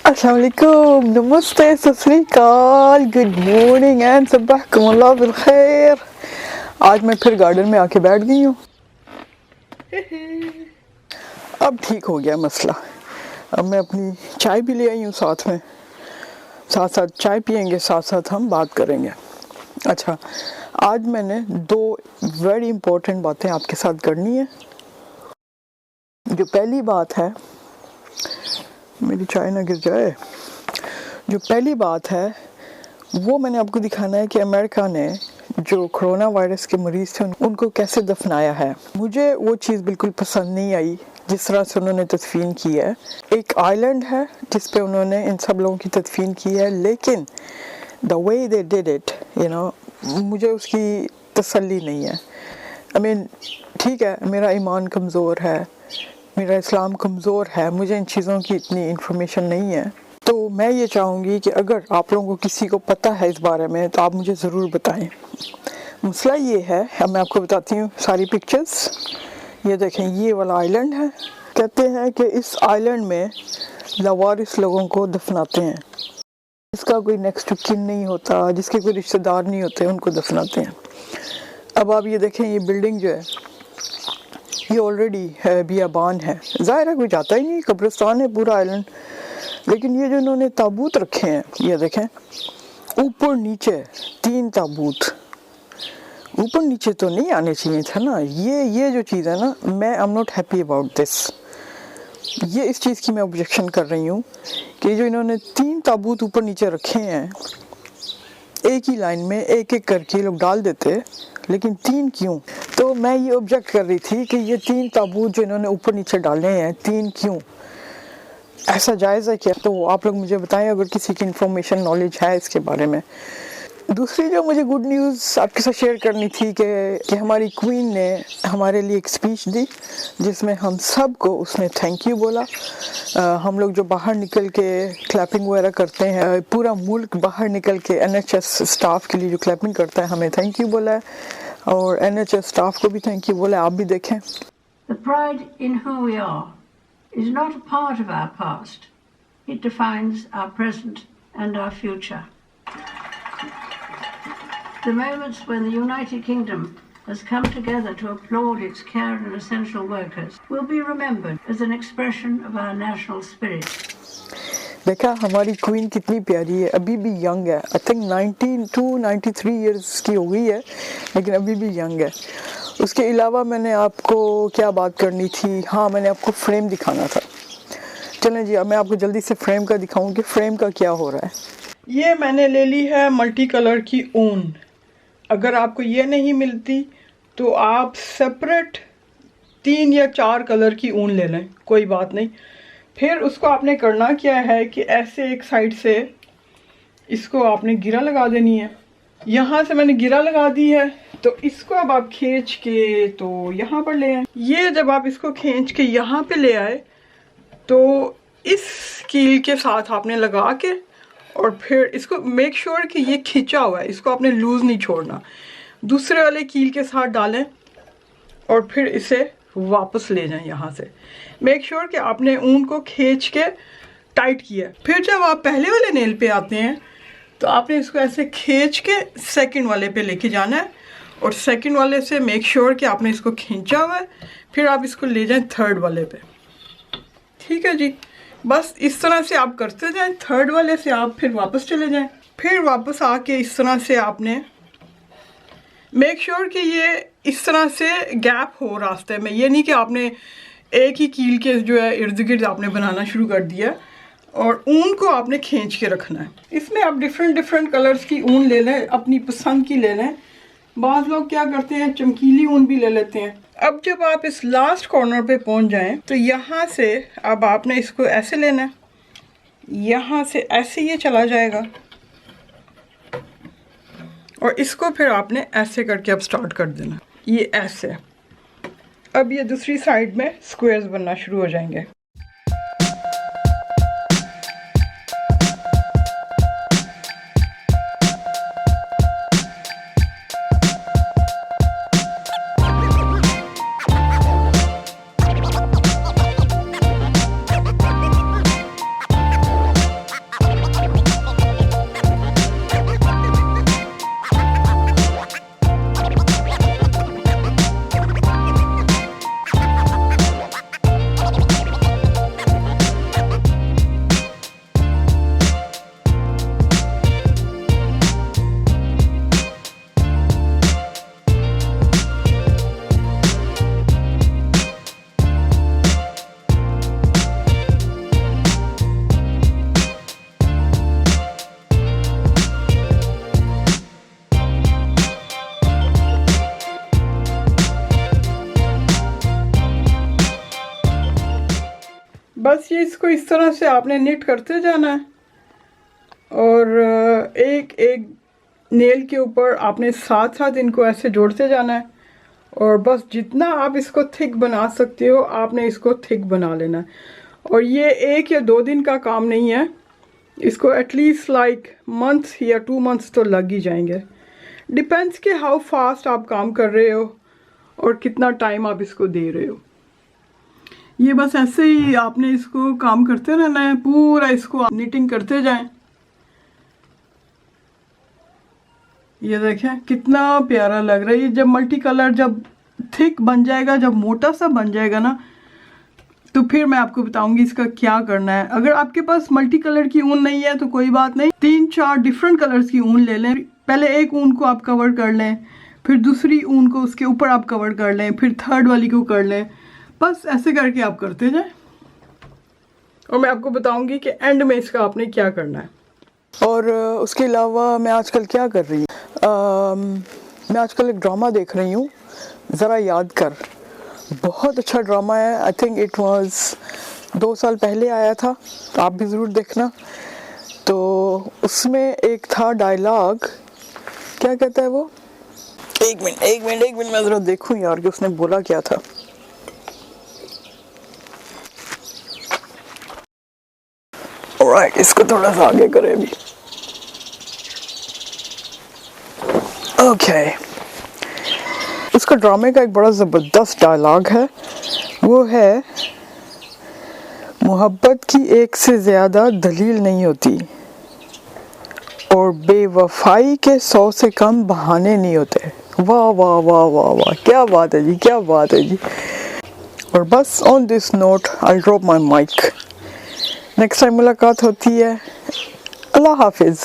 अस्सलाम वालेकुम, नमस्ते, सत श्री अकाल, गुड मॉर्निंग एंड सब्बाहकुमुल्लाह बिल खैर। आज मैं फिर गार्डन में आके बैठ गई हूँ। अब ठीक हो गया मसला। अब मैं अपनी चाय भी ले आई हूँ साथ में, साथ साथ चाय पियेंगे, साथ साथ हम बात करेंगे। अच्छा, आज मैंने दो वेरी इंपॉर्टेंट बातें आपके साथ करनी है। जो पहली बात है, मेरी चाय ना गिर जाए। जो पहली बात है वो मैंने आपको दिखाना है कि अमेरिका ने जो कोरोना वायरस के मरीज़ थे उनको कैसे दफनाया है। मुझे वो चीज़ बिल्कुल पसंद नहीं आई जिस तरह से उन्होंने तदफीन की है। एक आइलैंड है जिस पे उन्होंने इन सब लोगों की तदफीन की है, लेकिन the way they did it, मुझे उसकी तसल्ली नहीं है। आई मीन, ठीक है, मेरा ईमान कमज़ोर है, मेरा इस्लाम कमज़ोर है, मुझे इन चीज़ों की इतनी इन्फॉर्मेशन नहीं है। तो मैं ये चाहूँगी कि अगर आप लोगों को किसी को पता है इस बारे में तो आप मुझे ज़रूर बताएं। मसला ये है, अब मैं आपको बताती हूँ सारी पिक्चर्स। ये देखें, ये वाला आइलैंड है। कहते हैं कि इस आइलैंड में लावारिस लोगों को दफनाते हैं, जिसका कोई नेक्स्ट किन नहीं होता, जिसके कोई रिश्तेदार नहीं होते, उनको दफनाते हैं। अब आप ये देखें, ये बिल्डिंग जो है ये ऑलरेडी बियाबान है, ज़ाहिर है कोई जाता ही नहीं, कब्रिस्तान है पूरा आइलैंड। लेकिन ये जो इन्होंने ताबूत रखे हैं, ये देखें, ऊपर नीचे 3 ताबूत। ऊपर नीचे तो नहीं आने चाहिए था ना। ये जो चीज़ है ना, मैं I am not happy about this. ये इस चीज़ की मैं ऑब्जेक्शन कर रही हूँ कि जो इन्होंने 3 ताबूत ऊपर नीचे रखे हैं, एक ही लाइन में एक एक करके लोग डाल देते, लेकिन 3 क्यों? तो मैं ये ऑब्जेक्ट कर रही थी कि ये 3 ताबूत जो इन्होंने ऊपर नीचे डाले हैं, 3 क्यों? ऐसा जायज़ है क्या? तो आप लोग मुझे बताएं अगर किसी की इन्फॉर्मेशन नॉलेज है इसके बारे में। दूसरी जो मुझे गुड न्यूज़ आपके साथ शेयर करनी थी कि हमारी क्वीन ने हमारे लिए एक स्पीच दी जिसमें हम सब को उसने थैंक यू बोला। हम लोग जो बाहर निकल के क्लैपिंग वगैरह करते हैं, पूरा मुल्क बाहर निकल के NHS स्टाफ के लिए जो क्लैपिंग करता है, हमें थैंक यू बोला है और NHS स्टाफ को भी थैंक यू बोला है। आप भी देखें। The pride in who we are is not a part of our past. It defines our present and our future. The moments when the United Kingdom has come together to applaud its care and essential workers will be remembered as an expression of our national spirit. देखा हमारी queen कितनी प्यारी है, अभी भी young है। I think 93 years की हो गई है, लेकिन अभी भी यंग है। उसके अलावा मैंने आपको क्या बात करनी थी, हाँ, मैंने आपको फ्रेम दिखाना था। चलें जी, अब मैं आपको जल्दी से फ्रेम का दिखाऊं कि फ्रेम का क्या हो रहा है। ये मैंने ले ली है मल्टी कलर की ऊन। अगर आपको ये नहीं मिलती तो आप सेपरेट 3 या 4 कलर की ऊन ले लें, कोई बात नहीं। फिर उसको आपने करना क्या है कि ऐसे एक साइड से इसको आपने गिरा लगा देनी है। यहाँ से मैंने गिरा लगा दी है, तो इसको अब आप खींच के तो यहाँ पर ले आए। ये जब आप इसको खींच के यहाँ पे ले आए तो इस कील के साथ आपने लगा के और फिर इसको मेक श्योर कि ये खींचा हुआ है, इसको आपने लूज़ नहीं छोड़ना। दूसरे वाले कील के साथ डालें और फिर इसे वापस ले जाएं यहाँ से। मेक श्योर कि आपने ऊन को खींच के टाइट किया। फिर जब आप पहले वाले नेल पे आते हैं तो आपने इसको ऐसे खींच के सेकंड वाले पे लेके जाना है और सेकंड वाले से मेक श्योर कि आपने इसको खींचा हुआ है। फिर आप इसको ले जाएं थर्ड वाले पे। ठीक है जी, बस इस तरह से आप करते जाएं। थर्ड वाले से आप फिर वापस चले जाएं। फिर वापस आके इस तरह से आपने मेक श्योर कि ये इस तरह से गैप हो रास्ते में। ये नहीं कि आपने एक ही कील के जो है इर्द गिर्द आपने बनाना शुरू कर दिया और ऊन को आपने खींच के रखना है। इसमें आप डिफरेंट कलर्स की ऊन ले लें, अपनी पसंद की ले लें। बाज़ लोग क्या करते हैं, चमकीली ऊन भी ले लेते हैं। अब जब आप इस लास्ट कॉर्नर पे पहुंच जाएं तो यहाँ से अब आपने इसको ऐसे लेना है, यहाँ से ऐसे ये चला जाएगा और इसको फिर आपने ऐसे करके अब स्टार्ट कर देना। ये ऐसे अब ये दूसरी साइड में स्क्वायर्स बनना शुरू हो जाएंगे। ये इसको इस तरह से आपने निट करते जाना है और एक एक नेल के ऊपर आपने साथ साथ इनको ऐसे जोड़ते जाना है और बस जितना आप इसको थिक बना सकते हो आपने इसको थिक बना लेना है। और ये 1 या 2 दिन का काम नहीं है, इसको एटलीस्ट लाइक मंथ्स या 2 मंथ्स तो लग ही जाएंगे। डिपेंड्स कि हाउ फास्ट आप काम कर रहे हो और कितना टाइम आप इसको दे रहे हो। ये बस ऐसे ही आपने इसको काम करते रहना है, पूरा इसको आप निटिंग करते जाएं। ये देखें कितना प्यारा लग रहा है। ये जब मल्टी कलर जब थिक बन जाएगा, जब मोटा सा बन जाएगा ना, तो फिर मैं आपको बताऊंगी इसका क्या करना है। अगर आपके पास मल्टी कलर की ऊन नहीं है तो कोई बात नहीं, 3-4 डिफरेंट कलर्स की ऊन ले लें। पहले एक ऊन को आप कवर कर लें, फिर दूसरी ऊन को उसके ऊपर आप कवर कर लें, फिर थर्ड वाली को कर लें। बस ऐसे करके आप करते जाएं और मैं आपको बताऊंगी कि एंड में इसका आपने क्या करना है। और उसके अलावा मैं आजकल क्या कर रही हूँ, मैं आजकल एक ड्रामा देख रही हूँ, ज़रा याद कर। बहुत अच्छा ड्रामा है। आई थिंक इट वाज 2 साल पहले आया था, तो आप भी ज़रूर देखना। तो उसमें एक था डायलॉग, क्या कहता है वो, एक मिनट मैं ज़रा देखूँ यार कि उसने बोला क्या था। ऑलराइट, इसको थोड़ा सा आगे करें अभी। ओके, उसका ड्रामे का एक बड़ा ज़बरदस्त डायलॉग है, वो है मोहब्बत की एक से ज़्यादा दलील नहीं होती और बेवफाई के 100 से कम बहाने नहीं होते। वाह वाह वाह वाह वाह, क्या बात है जी, क्या बात है जी। और बस on this note I drop my mic. Next time मुलाकात होती है। अल्लाह हाफिज़।